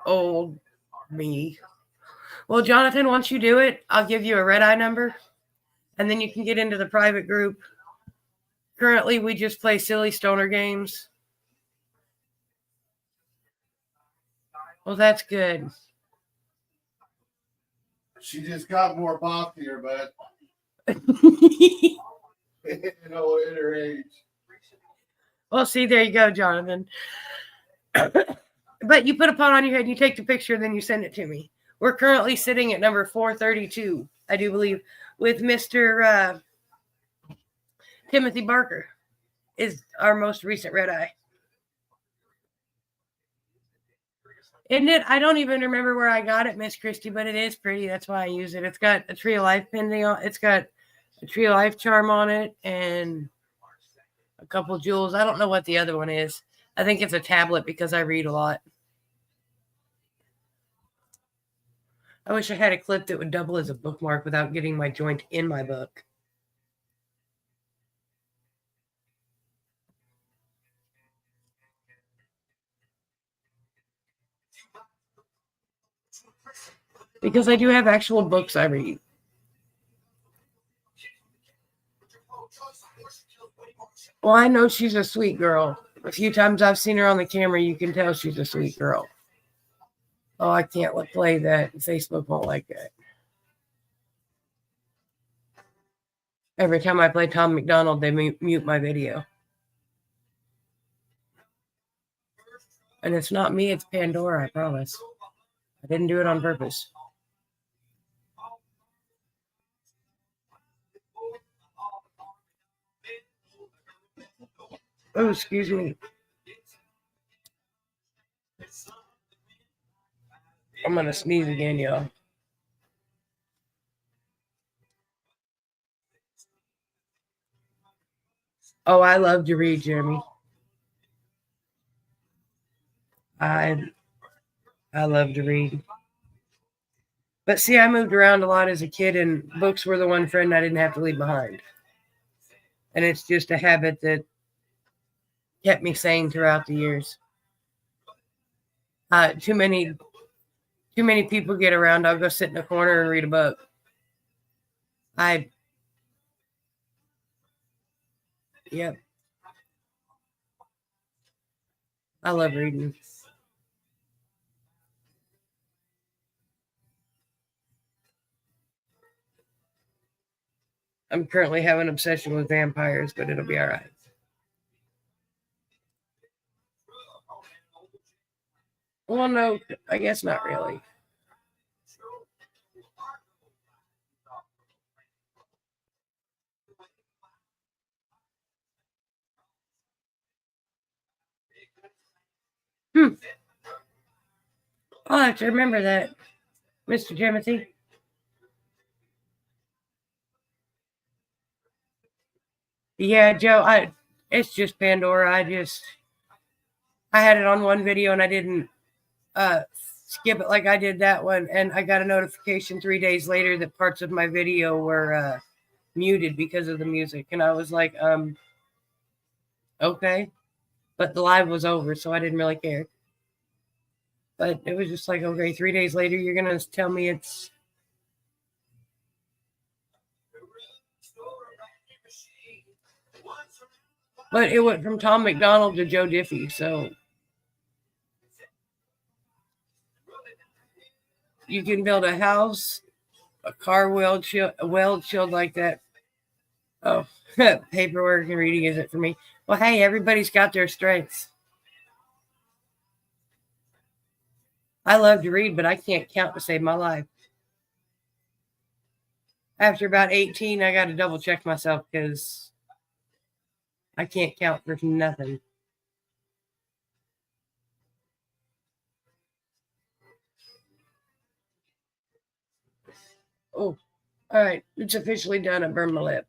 old me. Well, Jonathan, once you do it, I'll give you a red eye number, and then you can get into the private group. Currently, we just play silly stoner games. Well, that's good. She just got more popular, but in her age. Well, see, there you go, Jonathan. But you put a pot on your head, and you take the picture, and then you send it to me. We're currently sitting at number 432, I do believe, with Mr. Timothy Barker is our most recent red eye. Isn't it? I don't even remember where I got it, Miss Christie, but it is pretty. That's why I use it. It's got a Tree of Life pending on. It's got a Tree of Life charm on it and a couple jewels. I don't know what the other one is. I think it's a tablet because I read a lot. I wish I had a clip that would double as a bookmark without getting my joint in my book. Because I do have actual books I read. Well, I know she's a sweet girl. A few times I've seen her on the camera, you can tell she's a sweet girl. Oh, I can't play that. Facebook won't like that. Every time I play Tom McDonald, they mute my video. And it's not me, it's Pandora, I promise. I didn't do it on purpose. Oh, excuse me. I'm going to sneeze again, y'all. Oh, I love to read, Jeremy. I love to read. But see, I moved around a lot as a kid, and books were the one friend I didn't have to leave behind. And it's just a habit that kept me sane throughout the years. Too many people get around, I'll go sit in a corner and read a book. Yep. I love reading. I'm currently having an obsession with vampires, but it'll be all right. Well, no, I guess not really. I'll have to remember that, Mr. Timothy. Yeah, Joe, it's just Pandora. I had it on one video and I didn't skip it like I did that one. And I got a notification 3 days later that parts of my video were muted because of the music. And I was like, okay. But the live was over, so I didn't really care. But it was just like, okay, 3 days later, you're going to tell me it's... But it went from Tom McDonald to Joe Diffie, so... You can build a house, a car well chilled like that. Oh, paperwork and reading isn't for me. Well, hey, everybody's got their strengths. I love to read, but I can't count to save my life. After about 18, I got to double check myself because I can't count for nothing. Oh, all right. It's officially done. I burned my lip.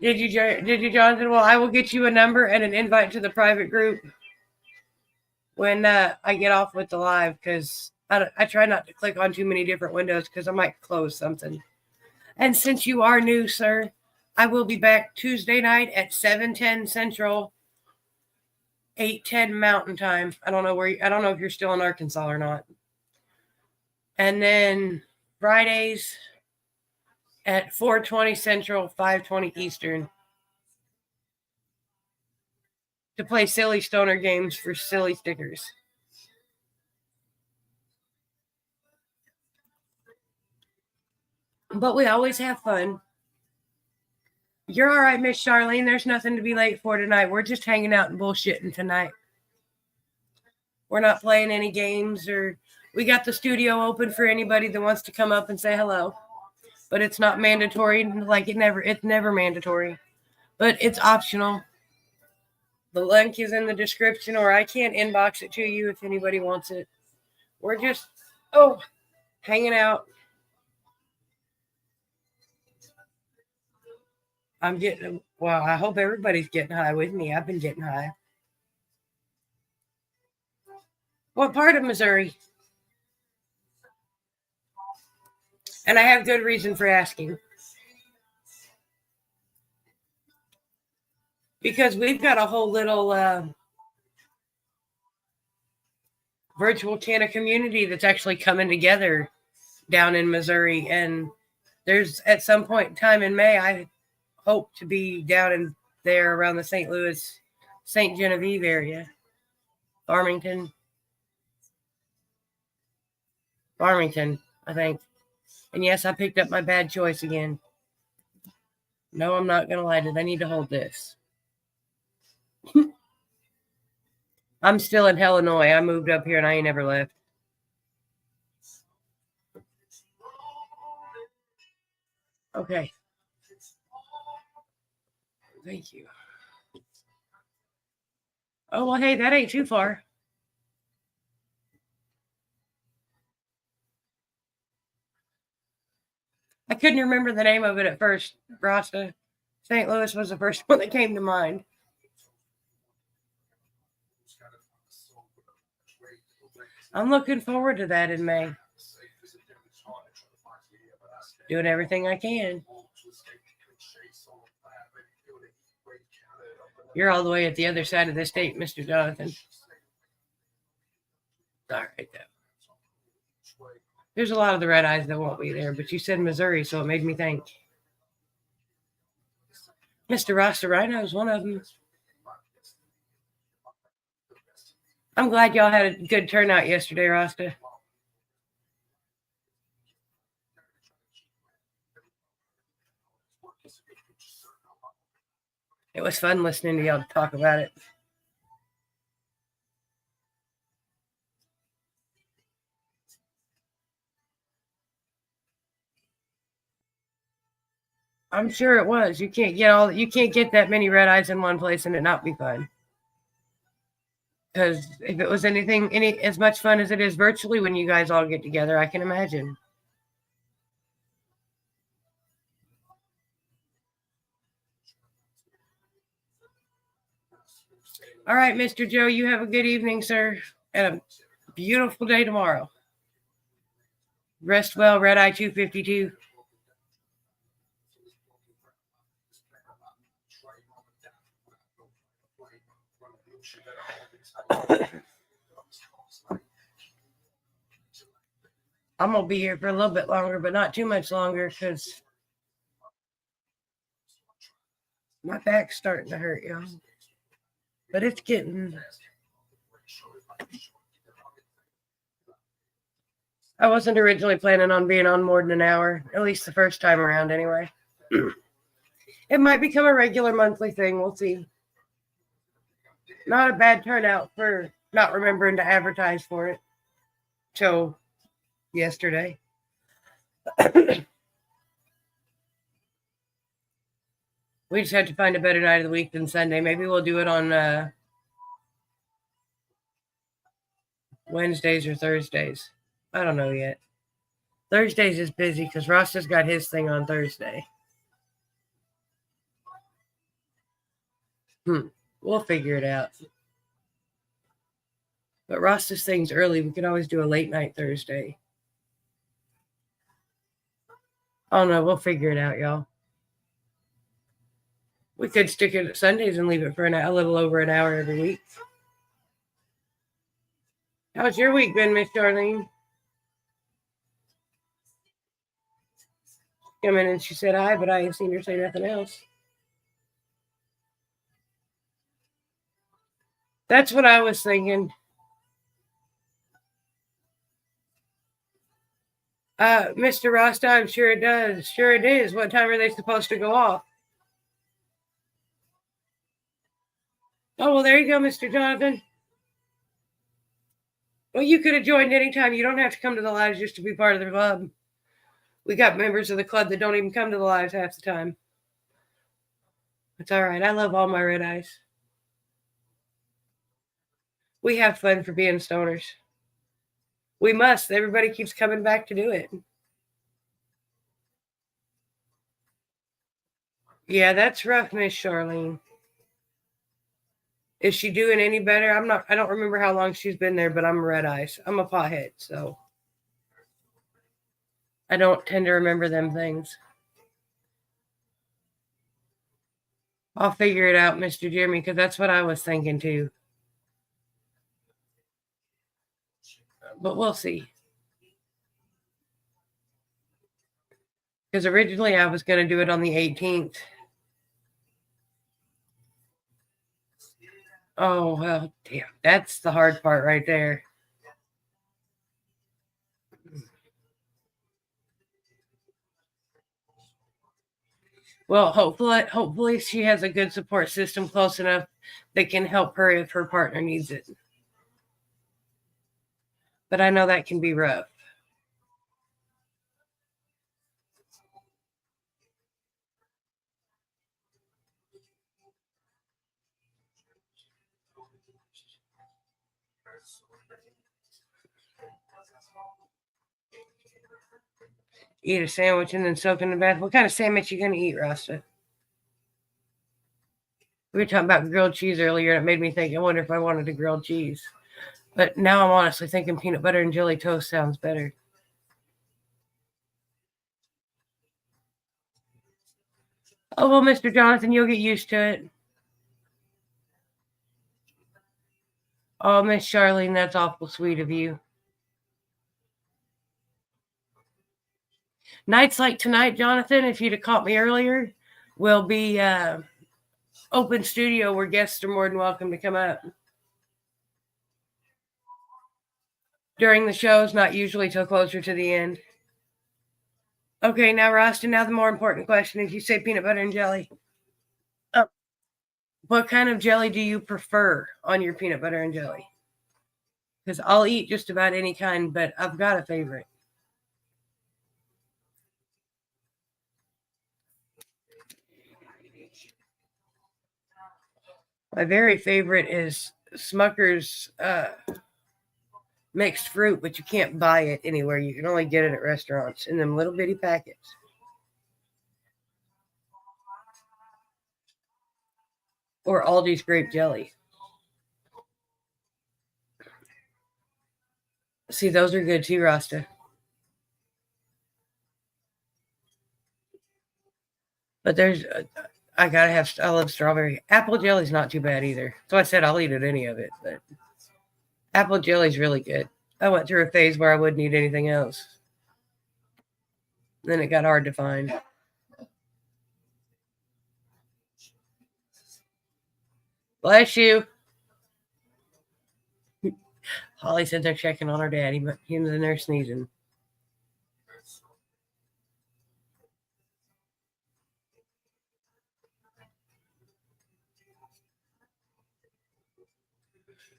Did you, Jonathan? Well, I will get you a number and an invite to the private group when I get off with the live, because I try not to click on too many different windows because I might close something. And since you are new, sir, I will be back Tuesday night at 7:10 Central, 8:10 Mountain Time. I don't know if you're still in Arkansas or not. And then Fridays at 4:20 Central, 5:20 Eastern to play silly stoner games for silly stickers. But we always have fun. You're all right, Miss Charlene. There's nothing to be late for tonight. We're just hanging out and bullshitting tonight. We're not playing any games, or we got the studio open for anybody that wants to come up and say hello. But it's not mandatory. Like it's never mandatory. but it's optional. The link is in the description, or I can't inbox it to you if anybody wants it. We're just, hanging out. I hope everybody's getting high with me. I've been getting high. What part of Missouri? And I have good reason for asking. Because we've got a whole little virtual Tana community that's actually coming together down in Missouri. And there's at some point in time in May, I hope to be down in there around the St. Louis, St. Genevieve area. Farmington, I think. And yes, I picked up my bad choice again. No, I'm not going to lie to you. I need to hold this. I'm still in Illinois. I moved up here and I ain't never left. Okay. Thank you. Oh, well, hey, that ain't too far. I couldn't remember the name of it at first, Rasta. St. Louis was the first one that came to mind. I'm looking forward to that in May. Doing everything I can. You're all the way at the other side of the state, Mr. Jonathan. All right, though. There's a lot of the red eyes that won't be there, but you said Missouri, so it made me think. Mr. Rasta Rhino is one of them. I'm glad y'all had a good turnout yesterday, Rasta. It was fun listening to y'all talk about it. I'm sure it was. You can't get that many red eyes in one place and it not be fun. Because if it was any as much fun as it is virtually when you guys all get together, I can imagine. All right, Mr. Joe, you have a good evening, sir, and a beautiful day tomorrow. Rest well, Red Eye 252. I'm going to be here for a little bit longer, but not too much longer because my back's starting to hurt, y'all. But it's getting... I wasn't originally planning on being on more than an hour, at least the first time around anyway. It might become a regular monthly thing. We'll see. Not a bad turnout for not remembering to advertise for it till yesterday. We just had to find a better night of the week than Sunday. Maybe we'll do it on Wednesdays or Thursdays. I don't know yet. Thursdays is busy because Ross just got his thing on Thursday. We'll figure it out. But Ross's thing's early. We could always do a late night Thursday. Oh no, we'll figure it out, y'all. We could stick it at Sundays and leave it for a little over an hour every week. How's your week been, Miss Darlene? Come in and she said hi, but I ain't seen her say nothing else. That's what I was thinking. Mr. Rosta, I'm sure it does. Sure it is. What time are they supposed to go off? Oh, well, there you go, Mr. Jonathan. Well, you could have joined anytime. You don't have to come to the lives just to be part of the club. We got members of the club that don't even come to the lives half the time. It's all right. I love all my red eyes. We have fun for being stoners. We must. Everybody keeps coming back to do it. Yeah, that's rough, Miss Charlene. Is she doing any better? I don't remember how long she's been there, but I'm red eyes. I'm a pothead, so I don't tend to remember them things. I'll figure it out, Mr. Jimmy, because that's what I was thinking too. But we'll see. Because originally I was going to do it on the 18th. Oh, well, damn. That's the hard part right there. Well, hopefully she has a good support system close enough that can help her if her partner needs it. But I know that can be rough. Eat a sandwich and then soak in the bath. What kind of sandwich you gonna eat, Rasta? We were talking about grilled cheese earlier, and it made me think, I wonder if I wanted a grilled cheese. But now I'm honestly thinking peanut butter and jelly toast sounds better. Oh, well, Mr. Jonathan, you'll get used to it. Oh, Miss Charlene, that's awful sweet of you. Nights like tonight, Jonathan, if you'd have caught me earlier, will be open studio where guests are more than welcome to come up. During the shows, not usually till closer to the end. Okay, now, Roston, now the more important question is you say peanut butter and jelly. What kind of jelly do you prefer on your peanut butter and jelly? Because I'll eat just about any kind, but I've got a favorite. My very favorite is Smucker's mixed fruit, but you can't buy it anywhere. You can only get it at restaurants in them little bitty packets. Or Aldi's grape jelly. See, those are good too, Rasta. But I love strawberry. Apple jelly's not too bad either. So I said I'll eat any of it, but apple jelly's really good. I went through a phase where I wouldn't eat anything else. Then it got hard to find. Bless you. Holly said they're checking on her daddy, but he was in there sneezing.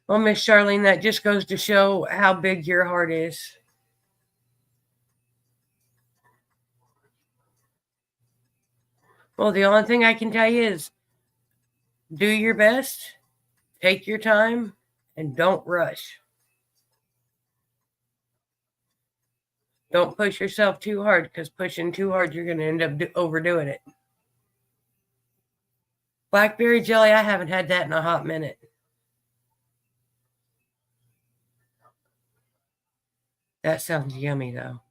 Well, Miss Charlene, that just goes to show how big your heart is. Well, the only thing I can tell you is do your best, take your time, and don't rush. Don't push yourself too hard because pushing too hard, you're going to end up overdoing it. Blackberry jelly, I haven't had that in a hot minute. That sounds yummy, though.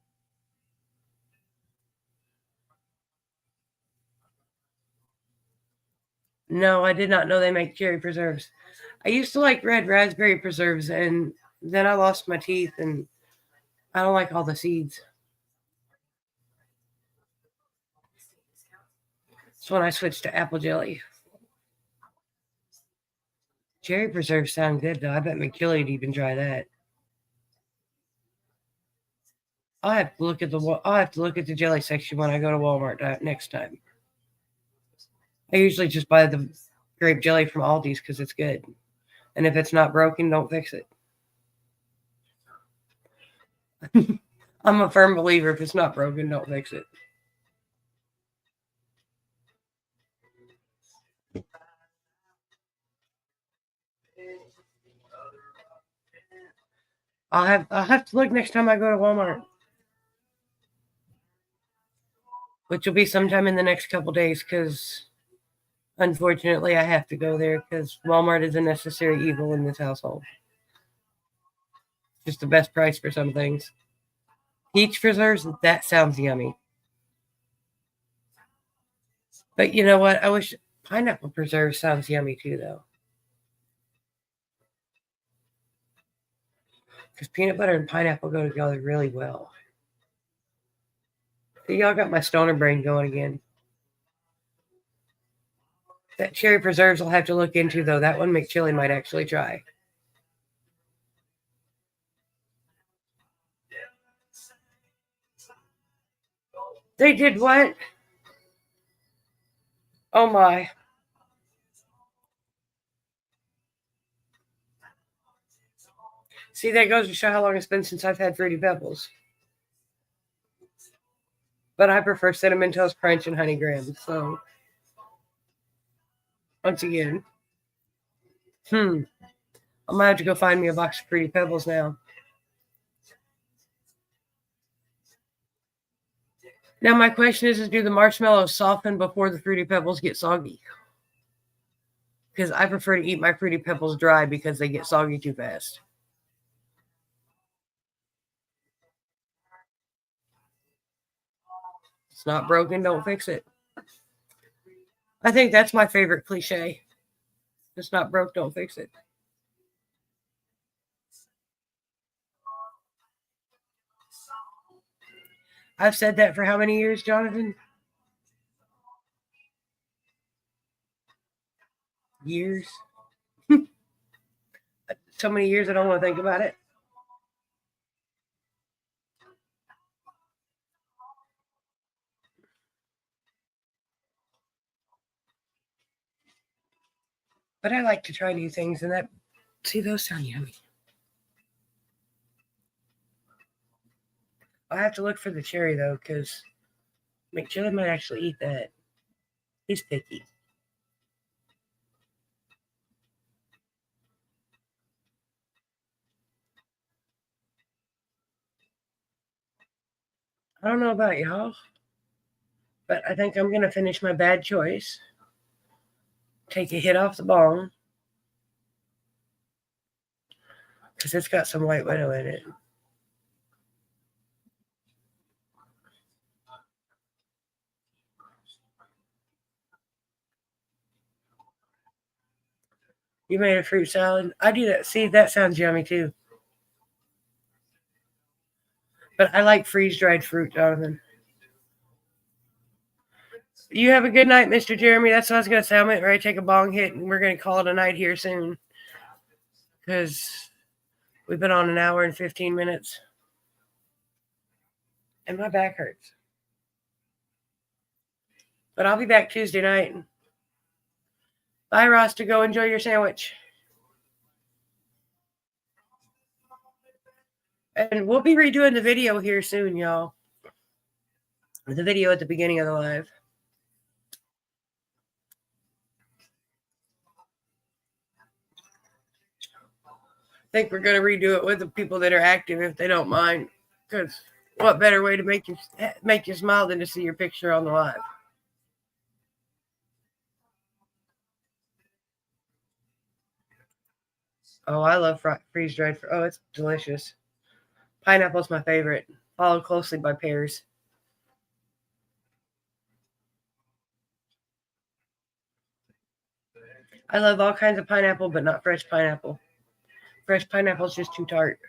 No, I did not know they make cherry preserves. I used to like red raspberry preserves, and then I lost my teeth, and I don't like all the seeds. So when I switched to apple jelly. Cherry preserves sound good, though. I bet McKilly would even try that. I'll have to look at the jelly section when I go to Walmart next time. I usually just buy the grape jelly from Aldi's because it's good. And if it's not broken, don't fix it. I'm a firm believer if it's not broken, don't fix it. I'll have to look next time I go to Walmart, which will be sometime in the next couple days, because unfortunately I have to go there because Walmart is a necessary evil in this household. Just the best price for some things. Peach preserves, that sounds yummy. But you know what? I wish pineapple preserve sounds yummy too, though. Because peanut butter and pineapple go together really well. See, y'all got my stoner brain going again. That cherry preserves I'll have to look into, though. That one McChilli might actually try. They did what? Oh my. See, that goes to show how long it's been since I've had Fruity Pebbles. But I prefer Cinnamon Toast Crunch and Honey Graham. So, once again, I might have to go find me a box of Fruity Pebbles now. Now, my question is do the marshmallows soften before the Fruity Pebbles get soggy? Because I prefer to eat my Fruity Pebbles dry because they get soggy too fast. It's not broken, don't fix it. I think that's my favorite cliche. It's not broke, don't fix it. I've said that for how many years, Jonathan? Years. So many years I don't want to think about it. But I like to try new things, and those sound yummy. I'll have to look for the cherry, though, because McChilli might actually eat that. He's picky. I don't know about y'all, but I think I'm going to finish my bad choice. Take a hit off the bone, because it's got some white widow in it. You made a fruit salad? I do that. See, that sounds yummy too. But I like freeze-dried fruit, Jonathan. You have a good night, Mr. Jeremy. That's what I was going to say. I'm ready to take a bong hit, and we're going to call it a night here soon. Because we've been on an hour and 15 minutes. And my back hurts. But I'll be back Tuesday night. Bye, Rasta. Go enjoy your sandwich. And we'll be redoing the video here soon, y'all. The video at the beginning of the live. I think we're going to redo it with the people that are active if they don't mind. Because what better way to make you smile than to see your picture on the live? Oh, I love freeze-dried. Oh, it's delicious. Pineapple's my favorite, followed closely by pears. I love all kinds of pineapple, but not fresh pineapple. Fresh pineapple is just too tart.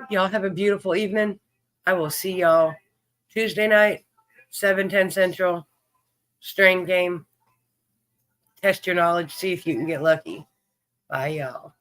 Y'all have a beautiful evening. I will see y'all Tuesday night, 7:10 Central. Strain game. Test your knowledge. See if you can get lucky. Bye, y'all.